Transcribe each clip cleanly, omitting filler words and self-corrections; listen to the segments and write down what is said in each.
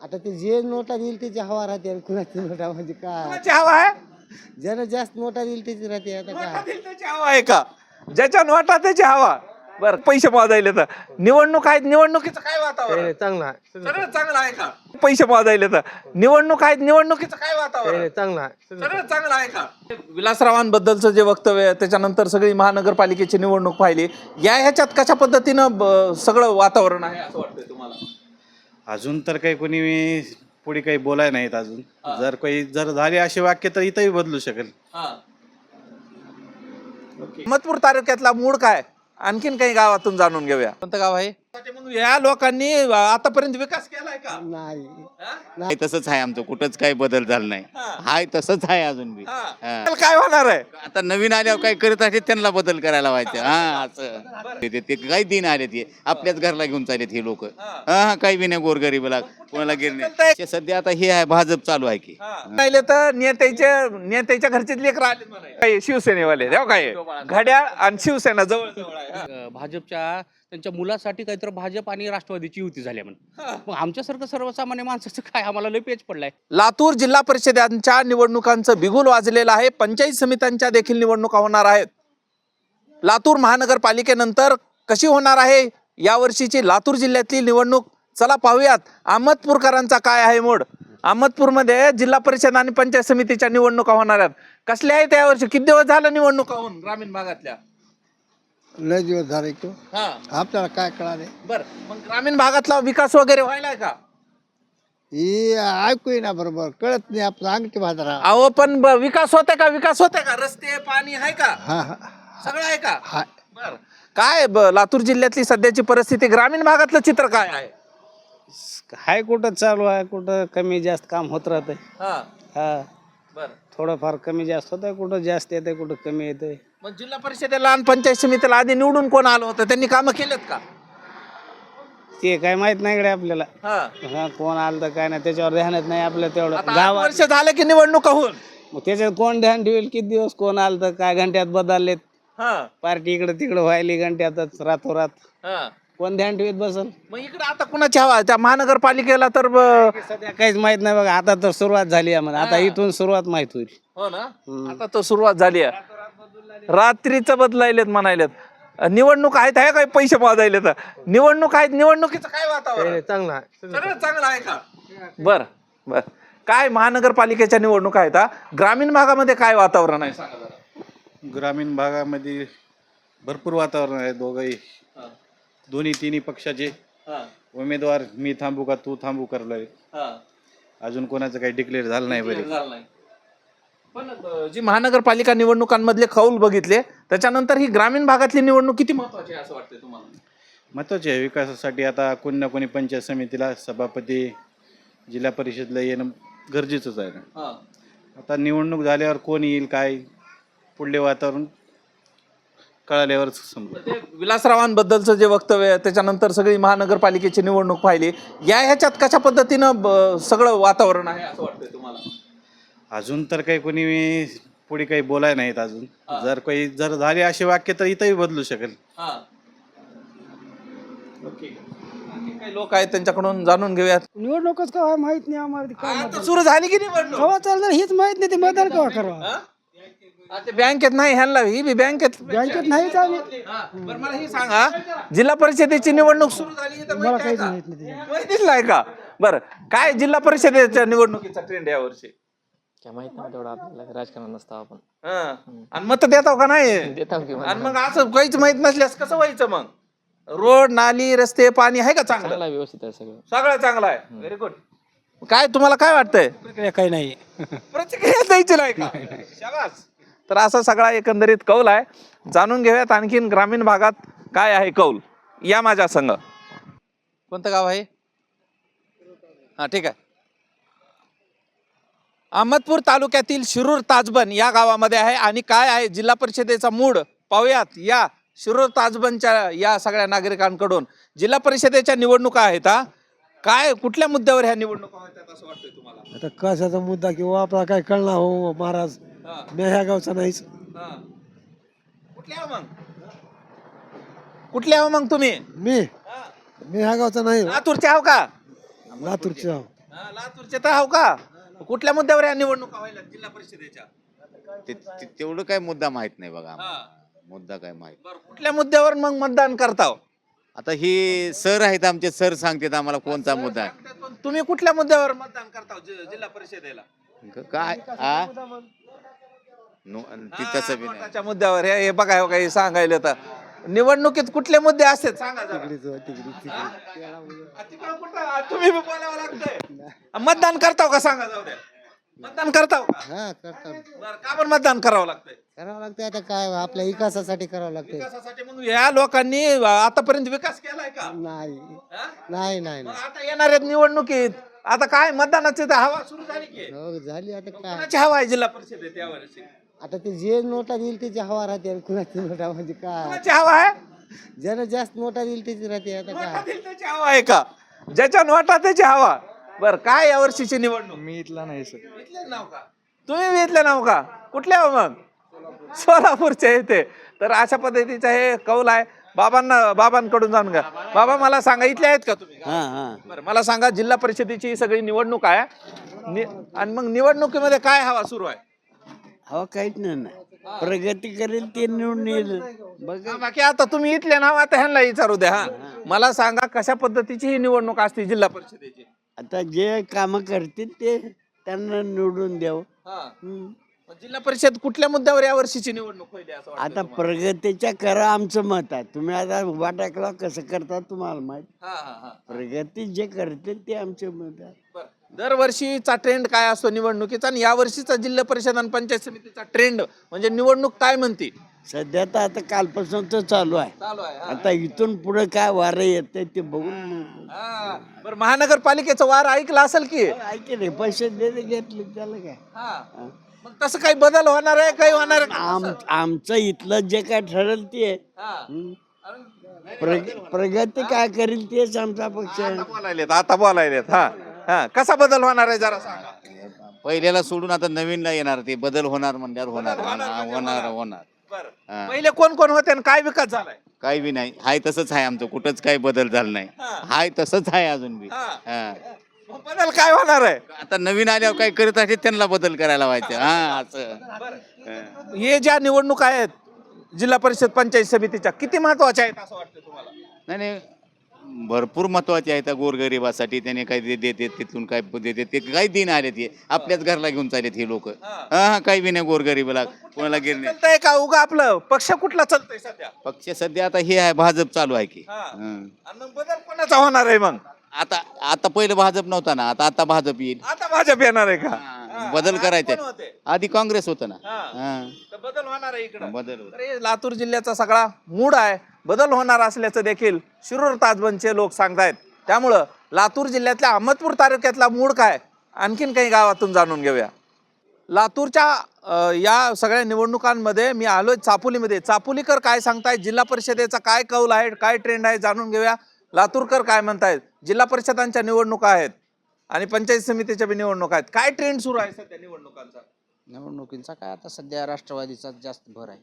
आता ते जे नोटा देईल त्याची हवा राहते आणि कुणाची नोटा म्हणजे काय कोणाची हवा आहे? ज्यानं जास्त नोटा देईल त्याची राहते आता नोटा काय दिली त्याची हवा आहे का? ज्याच्या नोटा त्याची हवा. बर, पैसे मोजायले तर निवडणूक आहेत, निवडणुकीचं काय वातावरण? चांगला सगळं चांगलं आहे का? पैसे मोजायले तर निवडणूक आहेत, निवडणुकीचं काय वातावरण? चांगला सगळं चांगलं आहे का? विलासरावांबद्दलचं जे वक्तव्य आहे त्याच्यानंतर सगळी महानगरपालिकेची निवडणूक पाहिली, ह्याच्यात कशा पद्धतीनं सगळं वातावरण आहे असं वाटतंय तुम्हाला? अजून तर काही कोणी पुढे काही बोलाय नाहीत अजून. जर झाले असे वाक्य तर इथंही बदलू शकेल. अहमदपूर तालुक्यातला मूळ काय, आणखीन काही गावातून जाणून घेऊया. कोणतं गाव आहे? म्हणून या लोकांनी आतापर्यंत विकास केलाय का? नाही नाही तसंच आहे आमचं, कुठंच काही बदल झाला नाही. हाय तसंच आहे अजून बी. त्याला काय होणार आहे? आता नवीन आल्यावर काही करत असते त्यांना बदल करायला व्हायचं. हा असं ते काही दिन आले ते आपल्याच घरला घेऊन चालेत हे लोक. हा काही बी नाही गोरगरीबला कोणाला गिरणे. सध्या आता हे आहे भाजप चालू आहे की राहिले तर नेत्याच्या घरचे लेकर आले म्हणाले. शिवसेनेवाले तेव्हा काय घड्याळ आणि शिवसेना जवळ जवळ आहे. भाजपच्या त्यांच्या मुलासाठी काहीतरी भाजप आणि राष्ट्रवादीची युती झाली म्हणून. मग आमच्यासारखं सर्वसामान्य माणसाचं काय, आम्हाला लय पेच पडलाय. लातूर जिल्हा परिषदांच्या निवडणुकांचं बिगुल वाजलेलं आहे. पंचायत समित्यांच्या देखील निवडणुका होणार आहेत. लातूर महानगरपालिकेनंतर कशी होणार आहे यावर्षीची लातूर जिल्ह्यातली निवडणूक, चला पाहूयात. अहमदपूरकरांचा काय आहे मूड? अहमदपूरमध्ये जिल्हा परिषद आणि पंचायत समितीच्या निवडणुका होणार आहेत. कसल्या आहेत यावर्षी? किती दिवस झालं निवडणुका होऊन ग्रामीण भागातल्या? लय दिवस झाले तो आपल्याला काय कळाले बर, मग ग्रामीण भागातला विकास वगैरे व्हायलाय का? हे ऐकू ना बरोबर कळत नाही आपलं अंगठी बाजारा अहो पण विकास होते का? विकास होते का? रस्ते पाणी आहे का? हा हा सगळं आहे का? हा बर, काय लातूर जिल्ह्यातली सध्याची परिस्थिती, ग्रामीण भागातलं चित्र काय आहे? हाय कुठं चालू आहे, कुठं कमी जास्त काम होत राहतंय. हा हा बर, थोडंफार कमी जास्त होत आहे, कुठं जास्त येते कुठं कमी येते. मग जिल्हा परिषदेला आणि पंचायत समितीला आधी निवडून कोण आलं होतं? त्यांनी कामं केलेत का? ते काय माहित नाही कडे आपल्याला. हा, हा कोण आलं तर काय नाही त्याच्यावर ध्यानच नाही आपलं तेवढं आता 8 गावात. वर्ष झालं की निवडणुका होऊन. मग त्याच्यात कोण ध्यान ठेवेल किती दिवस कोण आलं तर काय, घंट्यात बदललेत हा पार्टी इकडे तिकडे व्हायली घंट्यातच रातोरात. हा, कोण ध्यान ठेवत बसल? मग इकडे आता कुणाची हवा? त्या महानगरपालिकेला तर सध्या काहीच माहित नाही बघा. आता तर सुरुवात झाली आहे म्हणा, आता इथून सुरुवात माहित होईल. हो ना, आता तर सुरुवात झाली आहे. रात्रीच बदलायलेत म्हणायलेत. निवडणूक आहेत, आहे काय? पैसे मोजायले तर निवडणूक आहेत, निवडणुकीचं काय वातावरण? चांगला सगळं चांगलं आहे का? बर बर, काय महानगरपालिकेच्या निवडणुका आहेत, ग्रामीण भागामध्ये काय वातावरण आहे सांगा जरा. ग्रामीण भागामध्ये भरपूर वातावरण आहे. दोन्ही तिन्ही पक्षाचे उमेदवार मी थांबू का तू थांबू करलोय. अजून कोणाचं काही डिक्लेअर झालं नाही बरे. पण जी महानगरपालिका निवडणुकांमधले कौल बघितले त्याच्यानंतर ही ग्रामीण भागातली निवडणूक किती महत्वाची आहे असं वाटतंय तुम्हाला? महत्वाचे आहे विकासासाठी. आता कोणी ना कोणी पंचायत समितीला सभापती, जिल्हा परिषदला येणं गरजेचंच आहे ना. आता निवडणूक झाल्यावर कोण येईल काय पुढले वातावरण कळाल्यावर समजा. विलासरावांबद्दलचं जे वक्तव्य आहे त्याच्यानंतर सगळी महानगरपालिकेची निवडणूक पाहिली, ह्याच्यात कशा पद्धतीनं सगळं वातावरण आहे असं वाटतंय तुम्हाला? अजून तर काही कोणी पुढे काही बोलाय नाहीत अजून. जर झाले असे वाक्य तर इथंही बदलू शकेल. काही लोक आहेत त्यांच्याकडून जाणून घेऊयात. निवडणूकच काय माहित नाही आम्हाला. आता सुरू झाली की निवडणूक? केव्हा चालणार हेच माहित नाही. ते मतदान केव्हा करावं? आता बँकेत नाही, ह्यांना ही बी बँकेत नाहीच आम्ही. बरं, मला हे सांगा, जिल्हा परिषदेची निवडणूक सुरू झाली तर मला माहिती आहे काहीच का? माहित नाही. माहितीच नाही का? बरं, काय जिल्हा परिषदेच्या निवडणुकीचा ट्रेंड या वर्षी? काय माहित नाही तेवढं आपल्याला, राजकारण नसतं आपण. आणि मत देताव का नाही? देताव की आणि मग असं काहीच माहित नसल्यास कसं व्हायचं मग? रोड, नाली, रस्ते, पाणी आहे का चांगलं? चांगला व्यवस्थित आहे सगळं. सगळं चांगलं आहे. Very good. काय तुम्हाला काय वाटतंय? काही नाही. प्रतिक्रिया द्यायची नाही का? शाबास. तर असा सगळा एकंदरीत कौल आहे. जाणून घेऊयात आणखीन ग्रामीण भागात काय आहे कौल. या माझ्या संग. कोणतं गाव आहे? हा ठीक आहे. अहमदपूर तालुक्यातील शिरूर ताजबन या गावामध्ये आहे. आणि काय आहे जिल्हा परिषदेचा मूड पाहूयात या शिरूर ताजबनच्या या सगळ्या नागरिकांकडून. जिल्हा परिषदेच्या निवडणुका आहेत. काय कुठल्या मुद्द्यावर ह्या निवडणुका होतात असं वाटतंय तुम्हाला? आता कशाचा मुद्दा किंवा आपला काय कळणार हो महाराज. मी ह्या गावचा नाहीच. कुठल्या मग? कुठल्या मग तुम्ही? मी ह्या गावचा नाही. लातूरचे आहो का? लातूरचा. लातूरचे तर हो का? कुठल्या मुद्द्यावर या निवडणुका व्हायला जिल्हा परिषदेच्या? तेवढं काय मुद्दा माहित नाही बघा आम्हाला. मुद्दा काय माहित. बरं, कुठल्या मुद्द्यावर मग मतदान करताव? आता हे सर आहेत आमचे, सर सांगतात आम्हाला कोणता मुद्दा आहे. तुम्ही कुठल्या मुद्द्यावर मतदान करताव जिल्हा परिषदेला? काय ती तसं बी नाही. नोटाच्या मुद्द्यावर हे बघा, हे काही सांगायला तर निवडणुकीत कुठले मुद्दे असतात सांगा जरा. तिकडं कुठं? तुम्ही बी बोलावं लागतंय. मतदान करताव का सांगा, जाऊ द्या. मतदान करताव का? हा करतो बरं, का बरं मतदान करावं लागतंय? करावं लागतं. आता काय आपल्या विकासासाठी करावं लागतं. विकासासाठी. म्हणून या लोकांनी आतापर्यंत विकास केलाय का? नाही हा? नाही नाही मग आता येणाऱ्या निवडणुकीत आता काय मतदानाची तर हवा सुरू झाली की? हो झाली. आता काय कोणाची हवा आहे जिल्हा परिषदेत यावर्षी? आता ते जे नोटा देईल त्याची हवा राहते आणि कुणाची नोटा म्हणजे काय कोणाची हवा आहे? ज्यानं जास्त नोटा देईल त्याची राहते. आता नोटा काय दिली त्याची हवा आहे का? ज्याच्या नोटा त्याची हवा. बर, काय यावर्षीची निवडणूक? मी इथला नाही सर. इथले नाव का? तुम्ही बी इथले नाव का? कुठल्या हो मग? सोलापूरचे इथे. तर अशा पद्धतीचा हे कौल आहे. बाबांकडून जाणून घ्या. बाबा मला सांगा, इथले आहेत का तुम्ही? बरं, मला सांगा, जिल्हा परिषदेची सगळी निवडणूक आहे आणि मग निवडणुकीमध्ये काय हवा सुरू आहे? हो काहीच नाही. प्रगती करेल ते निवडून येईल. बघा बाकी आता तुम्ही इथले नाव, आता ह्यांना विचारू द्या. हा, मला सांगा कशा पद्धतीची ही निवडणूक असते जिल्हा परिषदेची? आता जे काम करतील ते त्यांना निवडून द्यावं. मग जिल्हा परिषद कुठल्या मुद्द्यावर या वर्षीची निवडणूक होईल असं वाटतं आता तुम्हाला? प्रगतीच्या करा आमचं मत आहे. तुम्ही आता उभा टाकला कसं करता तुम्हाला माहित. हा, हा, हा. प्रगती जे करतील ते आमचं मत आहे. बरं. दरवर्षीचा ट्रेंड काय असतो निवडणुकीचा, आणि या वर्षीचा जिल्हा परिषद आणि पंचायत समितीचा ट्रेंड म्हणजे निवडणूक काय म्हणते? सध्या तर आता कालपासून तर चालू आहे. चालू आहे. आता इथून पुढे काय वारं येते ते बघून बरं, महानगरपालिकेचं वार ऐकलं असेल की? ऐके नाही. पैसे घेतले त्याला काय. मग तसं काही बदल होणार आहे, काही होणार आहे? आमचं इथलं जे काय ठरेल ते प्रगती काय करेल तेच आमचा पक्ष आहे. आता बोलायलेत. हा, हा. कसा बदल होणार आहे जरा सांगा. पहिल्याला सोडून आता नवीनला येणार, ते बदल होणार म्हणल्यावर होणार होणार. बरं. हा. पहिले कोण कोण होते आणि काय विकास झालाय? काही बी नाही. हाय तसंच आहे आमचं, कुठंच काही बदल झाला नाही. हाय तसंच आहे अजून बी. हा. मग बदल काय होणार आहे? आता नवीन आल्यावर काय करत आहे त्यांना बदल करायला व्हायचं. हा असं. हे ज्या निवडणूक आहेत जिल्हा परिषद पंचायत समितीच्या, किती महत्वाच्या आहेत असं वाटतं तुम्हाला? नाही नाही, भरपूर महत्वाचे आहेत गोरगरिबासाठी. त्याने काही देते, तिथून काय देते, ते काही दिन आले ते आपल्याच घरला घेऊन चालत हे लोक. हा, काही बी नाही गोरगरिबाला कोणाला गिरणे. चालतंय का उगा आपलं पक्ष कुठला चालतंय सध्या? पक्ष सध्या आता हे आहे, भाजप चालू आहे की. आणि मग बदल कोणाचा होणार आहे मग? आता आता पहिलं भाजप नव्हता ना, आता भाजप येईल. आता भाजप येणार आहे का? बदल करायचा कोण होते? आधी काँग्रेस होतं ना. तर बदल होणार आहे इकडं. बदल होतं. तर हे लातूर जिल्ह्याचा सगळा मूड आहे, बदल होणार असल्याचं देखील शिरूर ताजबनचे लोक सांगतायत. त्यामुळं लातूर जिल्ह्यातल्या अहमदपूर तालुक्यातला मूड काय, आणखीन काही गावातून जाणून घेऊया. लातूरच्या या सगळ्या निवडणुकांमध्ये मी आलोय चापोलीमध्ये. चापोलीकर काय सांगतायत, जिल्हा परिषदेचा काय कौल आहे, काय ट्रेंड आहे, जाणून घेऊया. लातूरकर काय म्हणतायत? जिल्हा परिषदांच्या निवडणुका आहेत आणि पंचायत समितीच्या बी निवडणुका आहेत. काय ट्रेंड सुरू आहे सध्या निवडणुकांचा? निवडणुकींचा काय आता सध्या राष्ट्रवादीचा जास्त भर आहे.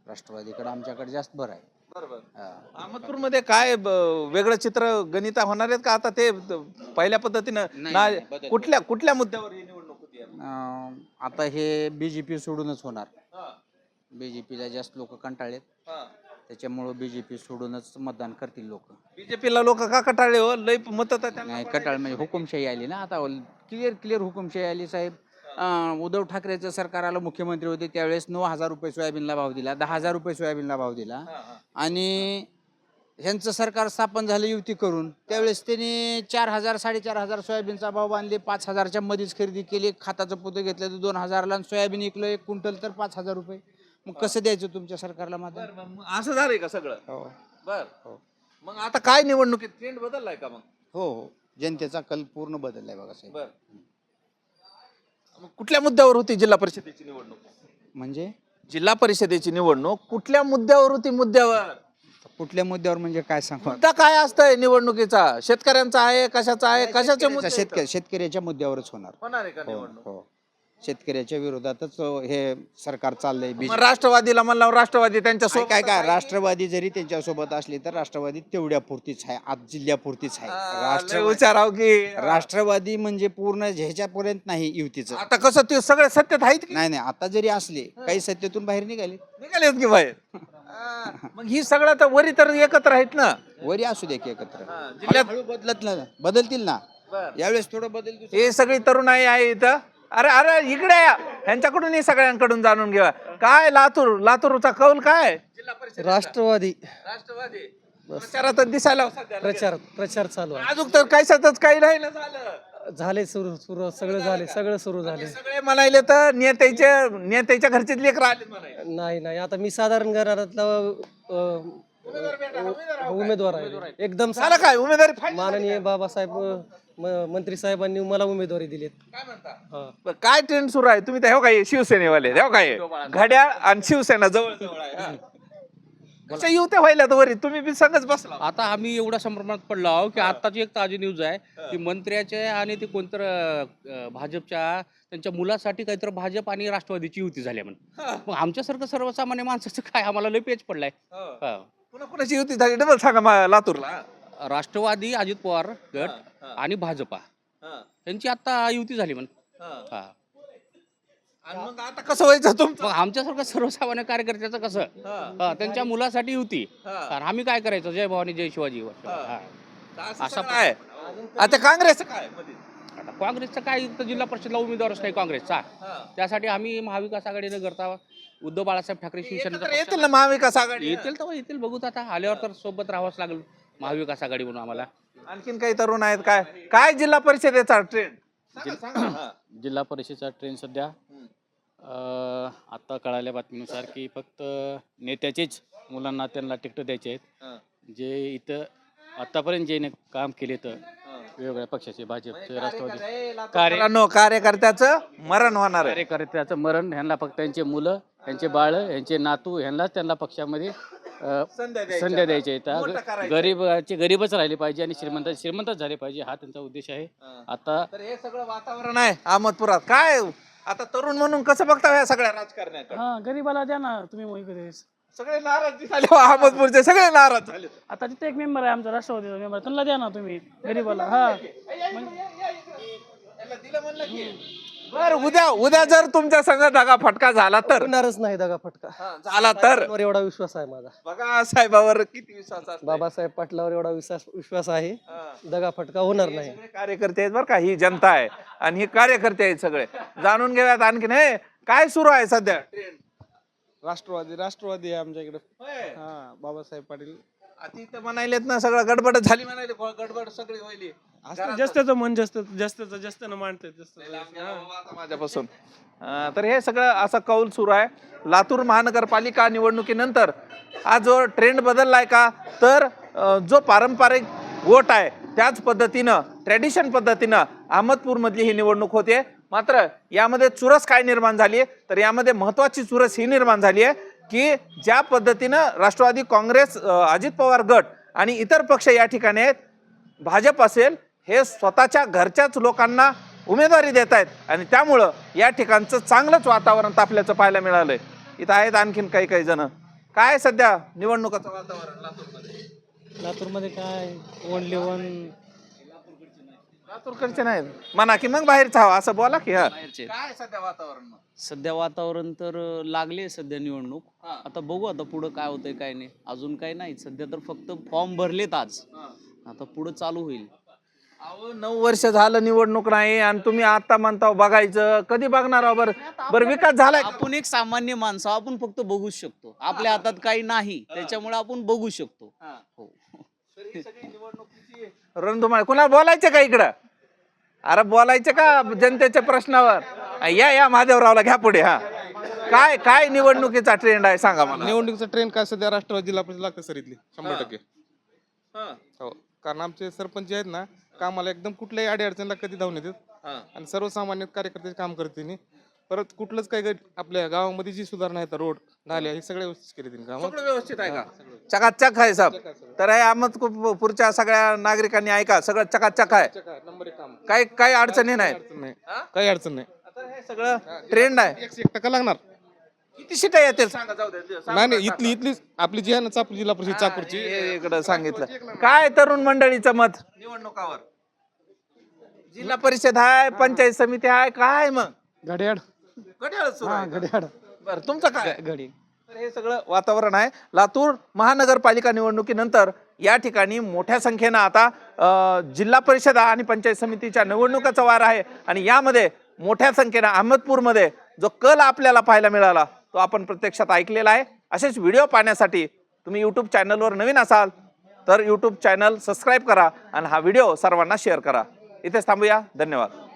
राष्ट्रवादीकडे आमच्याकडे जास्त भर आहे. बरोबर. अहमदपूरमध्ये काय वेगळं चित्र गणिता होणार आहेत का आता? ते पहिल्या पद्धतीनं कुठल्या मुद्द्यावर ही निवडणूक होती? आता हे बीजेपी सोडूनच होणार. बीजेपीला जास्त लोक कंटाळलेत, त्याच्यामुळं बीजेपी सोडूनच मतदान करतील लोक. बीजेपीला लोक का कटाळले हो? लय मत नाही कटाळ म्हणजे हुकुमशाही आली ना आता. क्लिअर हुकुमशाही आली साहेब. उद्धव ठाकरेचं सरकार आलं, मुख्यमंत्री होते त्यावेळेस 9,000 रुपये सोयाबीनला भाव दिला, 10,000 रुपये सोयाबीनला भाव दिला. आणि ह्यांचं सरकार स्थापन झालं युती करून, त्यावेळेस त्यांनी 4,000 4,500 सोयाबीनचा भाव बांधले. 5,000च्या मध्येच खरेदी केली. खाताचं पोतं घेतलं तर 2,000ला, आणि सोयाबीन विकलं 1 क्विंटल तर 5,000 रुपये. मग कसं द्यायचं तुमच्या सरकारला माझं? असं झालंय का सगळं? बर. मग आता काय निवडणुकीत ट्रेंड बदललाय का मग? हो, जनतेचा कल पूर्ण बदललाय बघा साहेब. बर. मग कुठल्या मुद्द्यावर होती जिल्हा परिषदेची निवडणूक? म्हणजे जिल्हा परिषदेची निवडणूक कुठल्या मुद्द्यावर होती? मुद्द्यावर कुठल्या मुद्द्यावर म्हणजे काय सांगू? मुद्दा काय असतंय निवडणुकीचा? शेतकऱ्यांचा आहे, कशाचा आहे, कशाचे मुद्दे आहेत? शेतकऱ्याच्या मुद्द्यावरच होणार. होणार आहे का निवडणूक? शेतकऱ्याच्या विरोधातच हे सरकार चाललंय. मग राष्ट्रवादीला म्हणलं राष्ट्रवादी त्यांच्या सोबत काय राष्ट्रवादी जरी त्यांच्यासोबत असली तर राष्ट्रवादी तेवढ्या पुरतीच आहे, आज जिल्ह्यापुरतीच आहे. विचाराव की राष्ट्रवादी म्हणजे पूर्ण ह्याच्यापर्यंत नाही युतीचं. आता कसं ते सगळे सत्तेत आहेत की नाही आता जरी असले काही सत्तेतून बाहेर निघाले, निघालेत की बाहेर मग ही सगळं तर वरी तर एकत्र आहेत ना वरी असू दे की एकत्र. जिल्ह्यात बदलतील ना यावेळेस थोडं बदल. हे सगळी तरुणाई आहे इथं. अरे अरे इकडे या, ह्यांच्याकडून सगळ्यांकडून जाणून घ्या काय लातूरचा कौल काय. राष्ट्रवादी राष्ट्रवादी प्रचारात दिसायला प्रचार चालू अजून तर कैसातच काही नाही ना झालं. झाले सुरू सगळं सुरू झाले. सगळे म्हणाले तर नेत्याच्या घरचेच लेकर आले म्हणाले. नाही आता मी साधारण घरातला उमेदवार आहे. एकदम झालं काय उमेदवारी final माननीय बाबासाहेब मंत्री साहेबांनी मला उमेदवारी दिली. काय म्हणता काय ट्रेंड सुरू आहे. तुम्ही तर काय शिवसेनेवाले काय घड्याळ आणि शिवसेना जवळ जवळ आहे. कशा युत्या व्हायला वरी तुम्ही बी संगच बसला. आता आम्ही एवढ्या संभ्रमात पडलो आहोत की आताची एक ताजी न्यूज आहे की मंत्र्याचे आणि ते कोणतं भाजपच्या त्यांच्या मुलासाठी काहीतरी भाजप आणि राष्ट्रवादीची युती झाली म्हणून. मग आमच्यासारखं सर्वसामान्य माणसाचं काय आम्हाला लय पेच पडलाय. पुन्हा कुणाची युती झाली डबल सांगा लातूरला. राष्ट्रवादी अजित पवार गट आणि भाजपा यांची आता युती झाली म्हणून. आणि मग आता कसं व्हायचं तुमचं. मग आमच्यासारखं सर्वसामान्य कार्यकर्त्याचं कसं त्यांच्या मुलासाठी युती. आम्ही काय करायचं जय भवानी जय शिवाजी. असं काय आता काँग्रेस काय आता काँग्रेसचा काय इथं जिल्हा परिषदला उमेदवारच नाही काँग्रेसचा. त्यासाठी आम्ही महाविकास आघाडीनं करता उद्धव बाळासाहेब ठाकरे शिवसेनेचा येतील ना महाविकास आघाडी. येतील तर येतील बघूत आता आल्यावर तर सोबत राहावंच लागेल महाविकास आघाडी म्हणून आम्हाला. आणखीन काही तरुण आहेत काय जिल्हा परिषदेचा ट्रेंड. जिल्हा परिषदेचा ट्रेन सध्या आता कळाल्या बातमीनुसार की फक्त नेत्याचेच मुलांना त्यांना तिकीट द्यायचे आहेत. जे इथं आतापर्यंत जे काम केले तर वेगवेगळ्या पक्षाचे भाजपचे राष्ट्रवादी कार्यकर्त्याचं मरण होणार आहे. कार्यकर्त्याचं मरण ह्यांना फक्त त्यांचे मुलं यांचे बाळ यांचे नातू ह्यांनाच त्यांना पक्षामध्ये संध्या द्यायच्या. गरीबच राहिले पाहिजे आणि श्रीमंतच झाले पाहिजे हा त्यांचा उद्देश आहे. आता तर हे सगळं वातावरण आहे अहमदपुरात. काय आता तरुण म्हणून कसं बघता या सगळ्या राजकारण्याकडे. गरीबाला द्या ना तुम्ही. सगळे नाराज झाले अहमदपूरचे सगळे नाराज झाले. आता तिथे एक मेंबर आहे आमचा राष्ट्रवादीचा मेंबर त्यांना द्या ना तुम्ही गरीबाला. बर उद्या जर तुमच्या संघ दगा फटका झाला तर होणारच नाही दगा फटका. झाला तर एवढा विश्वास आहे माझा. बघा साहेबावर किती विश्वास असतो. बाबासाहेब पाटलावर एवढा विश्वास आहे. दगा फटका होणार नाही. कार्यकर्ते आहेत बरं का. ही जनता आहे आणि हे कार्यकर्ते आहेत सगळे. जाणून घेऊयात आणखीन हे काय सुरू आहे सध्या ट्रेंड. राष्ट्रवादी आहे आमच्या इकडे. बाबासाहेब पाटील तिथं म्हणायलेत ना सगळं गडबड झाली म्हणाले. गडबड सगळी व्हायली. जास्तचं मन जास्त मांडतात माझ्यापासून. तर हे सगळं असा कौल सुरू आहे. लातूर महानगरपालिका निवडणुकीनंतर हा जो ट्रेंड बदललाय का तर जो पारंपरिक वोट आहे त्याच पद्धतीनं ट्रॅडिशन पद्धतीनं अहमदपूरमधली ही निवडणूक होते. मात्र यामध्ये चुरस काय निर्माण झाली आहे तर यामध्ये महत्वाची चुरस ही निर्माण झाली आहे की ज्या पद्धतीनं राष्ट्रवादी काँग्रेस अजित पवार गट आणि इतर पक्ष या ठिकाणी आहेत. भाजप असेल हे स्वतःच्या घरच्याच लोकांना उमेदवारी देत आहेत आणि त्यामुळं या ठिकाणचं चांगलंच वातावरण तापल्याचं पाहायला मिळालंय. इथं आहेत आणखीन काही जण. काय सध्या निवडणुकाचं वातावरण लातूरमध्ये काय ओनली वन लातूरकडचे नाहीत म्हणा की मग बाहेरचा हवा असं बोला की. काय सध्या वातावरण. सध्या वातावरण तर लागले सध्या निवडणूक. आता बघू आता पुढं काय होतंय काय नाही. अजून काय नाही सध्या तर फक्त फॉर्म भरलेत आज. आता पुढं चालू होईल. 9 वर्ष झालं निवडणूक नाही आणि तुम्ही आता म्हणता बघायचं. कधी बघणार बरं विकास झालाय. आपण एक सामान्य माणसं आपण फक्त बघूच शकतो. आपल्या हातात काही नाही त्याच्यामुळे आपण बघू शकतो. रणधुमाळ कुणाला बोलायचं का इकडं. अरे बोलायचं का जनतेच्या प्रश्नावर. या महादेवरावला घ्या पुढे. काय निवडणुकीचा ट्रेंड आहे सांगा मला. निवडणुकीचा ट्रेंड काय सध्या राष्ट्रवादी जिल्हा परिषद लागतं सर इथली 100%. हो कारण आमचे सरपंच आहेत ना कामाला एकदम कुठल्याही अडीअडचणीला कधी धावून येतात आणि सर्वसामान्य कार्यकर्ते काम करते. परत कुठलंच काही आपल्या गावामध्ये जी सुधारणा आहे रोड नाल्या हे सगळे व्यवस्थित केले त्यांनी काम. व्यवस्थित आहे का. चकाचक आहे साहेब. तर हे अहमदपूरच्या सगळ्या नागरिकांनी ऐका सगळं चकाचक आहे. नंबर 1 काम. काही अडचणी नाही. काही अडचण नाही. तर हे सगळं ट्रेंड आहे. 1% लागणार. किती सीटा येतील सांगा, जाऊ दे नाही इथली आपली जी आहे ना चाकूर जिल्हा परिषद चाकूरची इकडं सांगितलं. काय तरुण मंडळीचं मत निवडणुकावर? जिल्हा परिषद आहे, पंचायत समिती आहे, काय मग घड्याळ घड्याळ सुरू आहे का? घड्याळ बरं, तुमचं काय? घडी तर हे सगळं वातावरण आहे. लातूर महानगरपालिका निवडणुकीनंतर या ठिकाणी मोठ्या संख्येनं आता जिल्हा परिषद आणि पंचायत समितीच्या निवडणुकाचा वार आहे आणि यामध्ये मोठ्या संख्येनं अहमदपूरमध्ये जो कल आपल्याला पाहायला मिळाला तो आपण प्रत्यक्षात ऐकलेला आहे. असेच व्हिडिओ पाहण्यासाठी तुम्ही यूट्यूब चॅनलवर नवीन असाल तर यूट्यूब चॅनल सबस्क्राईब करा आणि हा व्हिडिओ सर्वांना शेअर करा. इथेच थांबूया. धन्यवाद.